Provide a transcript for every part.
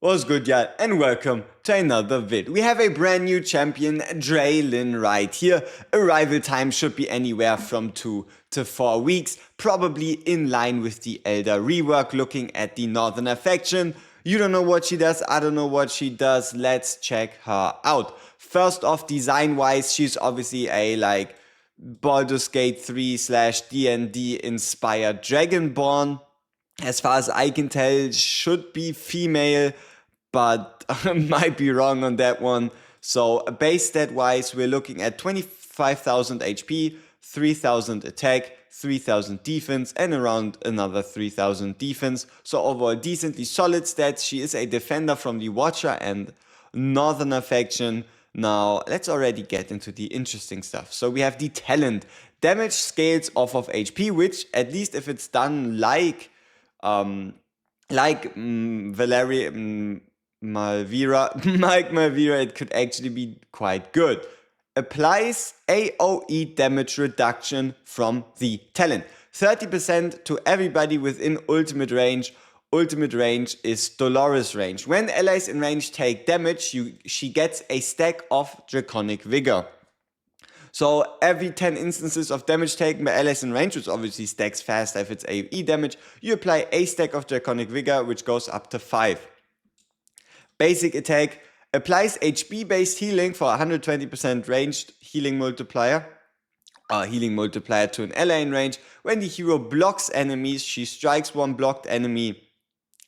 What's good, y'all, and welcome to another vid. We have a brand new champion, Draelyn, right here. Arrival time should be anywhere from 2 to 4 weeks, probably in line with the Elder rework. Looking at the Northerner faction, you don't know what she does, I don't know what she does. Let's check her out. First off, design-wise, she's obviously a Baldur's Gate 3 / D&D inspired Dragonborn. As far as I can tell, should be female, but might be wrong on that one. So base stat wise, we're looking at 25,000 HP, 3,000 attack, 3,000 defense, and around another 3,000 defense. So overall decently solid stats. She is a defender from the Watcher and Northerner faction. Now let's already get into the interesting stuff. So we have the talent. Damage scales off of HP, which at least if it's done like Valerie Malvira, Mike Malvira, it could actually be quite good. Applies AoE damage reduction from the talent. 30% to everybody within ultimate range. Ultimate range is Dolores range. When allies in range take damage, she gets a stack of Draconic Vigor. So every 10 instances of damage taken by allies in range, which obviously stacks faster if it's AoE damage, you apply a stack of Draconic Vigor, which goes up to 5. Basic attack applies HP based healing for 120% ranged healing multiplier. Healing multiplier to an ally in range. When the hero blocks enemies, she strikes one blocked enemy,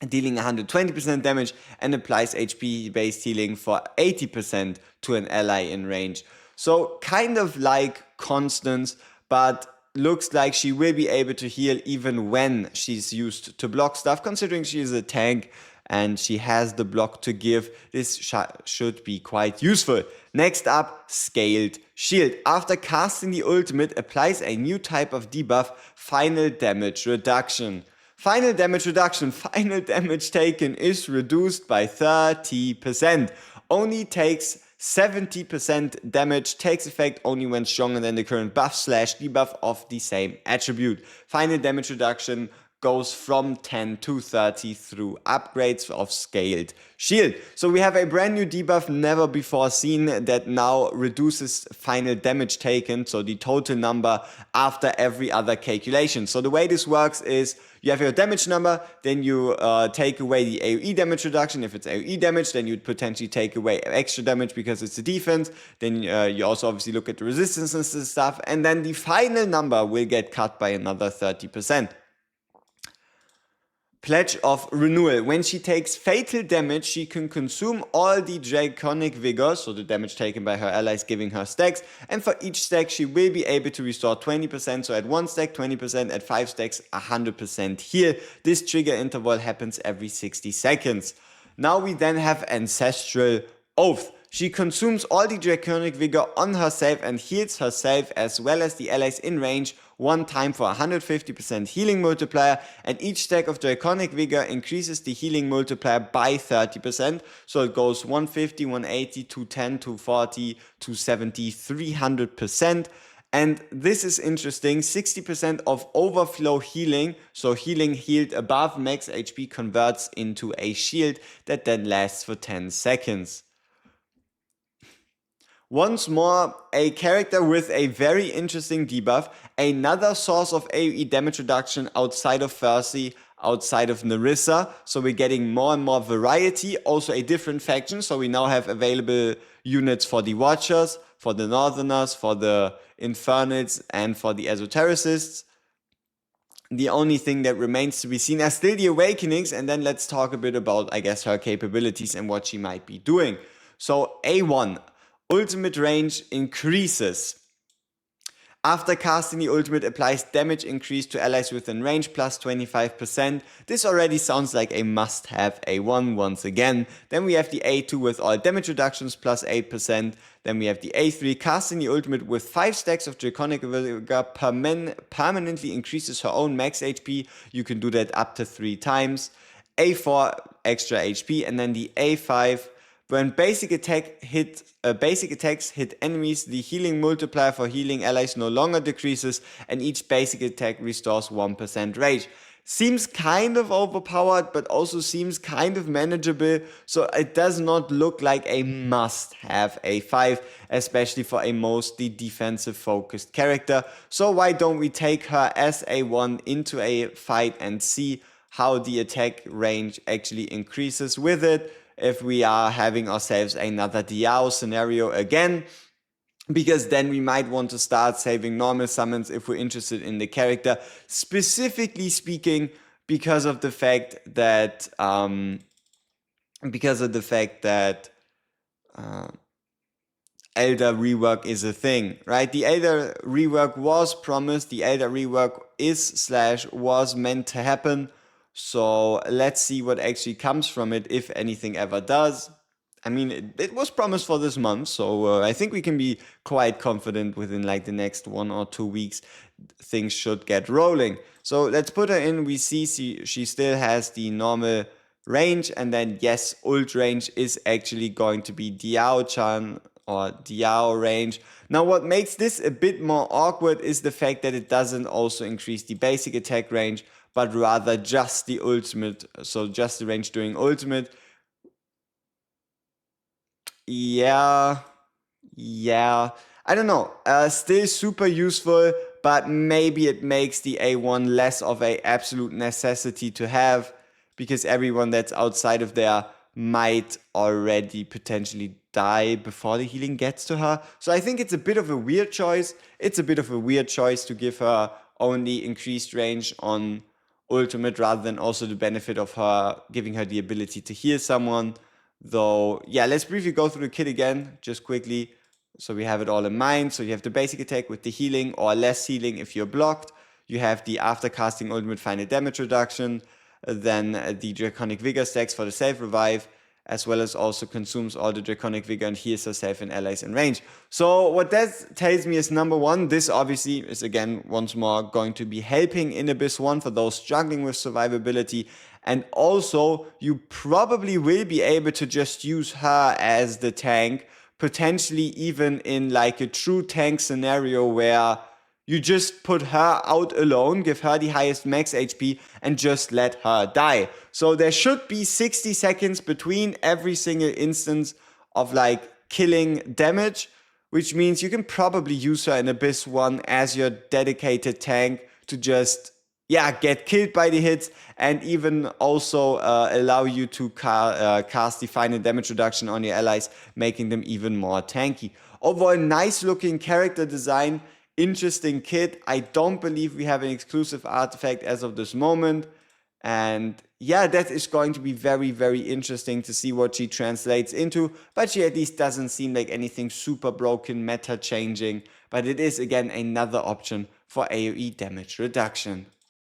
dealing 120% damage, and applies HP based healing for 80% to an ally in range. So kind of like Constance, but looks like she will be able to heal even when she's used to block stuff, considering she is a tank and she has the block to give. This should be quite useful. Next up, Scaled Shield. After casting the ultimate, applies a new type of debuff, Final Damage Reduction. Final damage reduction. Final damage taken is reduced by 30%. Only takes 70% damage, takes effect only when stronger than the current buff / debuff of the same attribute. Final damage reduction goes from 10 to 30 through upgrades of Scaled Shield. So we have a brand new debuff never before seen that now reduces final damage taken, so the total number after every other calculation. So the way this works is you have your damage number, then you take away the AoE damage reduction. If it's AoE damage, then you'd potentially take away extra damage because it's a defense. Then you also obviously look at the resistance and stuff, and then the final number will get cut by another 30%. Pledge of Renewal. When she takes fatal damage, she can consume all the Draconic Vigor, so the damage taken by her allies, giving her stacks, and for each stack she will be able to restore 20%, so at 1 stack 20%, at 5 stacks 100% heal. This trigger interval happens every 60 seconds. Now we then have Ancestral Oath. She consumes all the Draconic Vigor on herself and heals herself as well as the allies in range one time for 150% healing multiplier, and each stack of Draconic Vigor increases the healing multiplier by 30%, so it goes 150, 180, 210, 240, 270, 300%. And this is interesting, 60% of overflow healing, so healing healed above max HP converts into a shield that then lasts for 10 seconds. Once more, a character with a very interesting debuff, another source of AoE damage reduction outside of Fercy, outside of Nerissa, so we're getting more and more variety, also a different faction, so we now have available units for the Watchers, for the Northerners, for the Infernals, and for the Esotericists. The only thing that remains to be seen are still the Awakenings, and then let's talk a bit about, I guess, her capabilities and what she might be doing. So A1. Ultimate range increases. After casting the ultimate, applies damage increase to allies within range plus 25%. This already sounds like a must-have A1 once again. Then we have the A2 with all damage reductions plus 8%. Then we have the A3, casting the ultimate with 5 stacks of Draconic Vigor permanently increases her own max HP. You can do that up to 3 times. A4, extra HP, and then the A5, when basic attacks hit enemies, the healing multiplier for healing allies no longer decreases, and each basic attack restores 1% rage. seems kind of overpowered, but also seems kind of manageable. So it does not look like a must-have A5, especially for a mostly defensive-focused character. So why don't we take her as A1 into a fight and see how the attack range actually increases with it if we are having ourselves another Diao scenario again. Because then we might want to start saving normal summons if we're interested in the character. Specifically speaking, because of the fact that Elder rework is a thing, right? The Elder rework was promised. The Elder rework was meant to happen. So let's see what actually comes from it, if anything ever does. I mean, it was promised for this month, so I think we can be quite confident within like the next 1 or 2 weeks, things should get rolling. So let's put her in. We see she still has the normal range, and then yes, ult range is actually going to be Diao-chan or Diao range. Now what makes this a bit more awkward is the fact that it doesn't also increase the basic attack range, but rather just the ultimate, so just the range during ultimate. Yeah, I don't know. Still super useful, but maybe it makes the A1 less of a absolute necessity to have, because everyone that's outside of there might already potentially die before the healing gets to her. So I think it's a bit of a weird choice. It's a bit of a weird choice to give her only increased range on ultimate rather than also the benefit of her giving her the ability to heal someone. Though, yeah, let's briefly go through the kit again, just quickly, so we have it all in mind. So you have the basic attack with the healing or less healing if you're blocked. You have the after casting ultimate final damage reduction, then the Draconic Vigor stacks for the self-revive, as well as also consumes all the Draconic Vigor and heals herself and allies in range. So what that tells me is, number one, this obviously is again once more going to be helping in Abyss 1 for those struggling with survivability. And also, you probably will be able to just use her as the tank, potentially even in like a true tank scenario where you just put her out alone, give her the highest max HP, and just let her die. So there should be 60 seconds between every single instance of like killing damage, which means you can probably use her in Abyss 1 as your dedicated tank to just, yeah, get killed by the hits, and even also allow you to cast the final damage reduction on your allies, making them even more tanky. Overall, nice looking character design, interesting kit. I don't believe we have an exclusive artifact as of this moment. And yeah, that is going to be very, very interesting to see what she translates into. But she at least doesn't seem like anything super broken, meta changing. But it is again another option for AoE damage reduction.